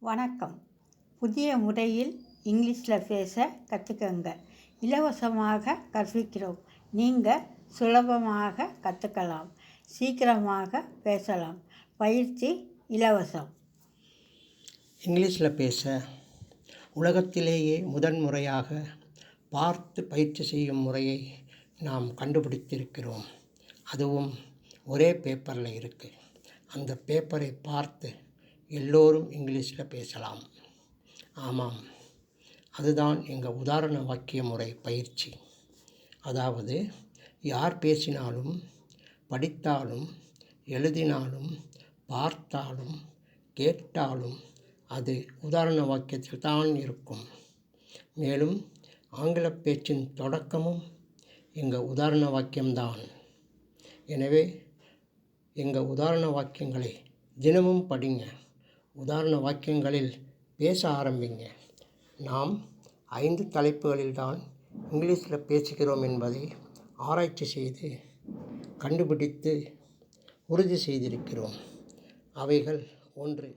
வணக்கம். புதிய முறையில் இங்கிலீஷில் பேச கற்றுக்கங்க. இலவசமாக கற்பிக்கிறோம். நீங்கள் சுலபமாக கற்றுக்கலாம். சீக்கிரமாக பேசலாம். பயிற்சி இலவசம். இங்கிலீஷில் பேச உலகத்திலேயே முதன்முறையாக பார்த்து பயிற்சி செய்யும் முறையை நாம் கண்டுபிடித்திருக்கிறோம். அதுவும் ஒரே பேப்பரில் இருக்குது. அந்த பேப்பரை பார்த்து எல்லோரும் இங்கிலீஷில் பேசலாம். ஆமாம், அதுதான் எங்கள் உதாரண வாக்கிய முறை பயிற்சி. அதாவது யார் பேசினாலும், படித்தாலும், எழுதினாலும், பார்த்தாலும், கேட்டாலும் அது உதாரண வாக்கியத்தில் தான் இருக்கும். மேலும் ஆங்கில பேச்சின் தொடக்கமும் எங்கள் உதாரண வாக்கியம்தான். எனவே எங்கள் உதாரண வாக்கியங்களை தினமும் படிங்க. உதாரண வாக்கியங்களில் பேச ஆரம்பிங்க. நாம் 5 தலைப்புகளில்தான் இங்கிலீஷில் பேசுகிறோம் என்பதை ஆராய்ச்சி செய்து கண்டுபிடித்து உறுதி செய்திருக்கிறோம். அவைகள்: 1.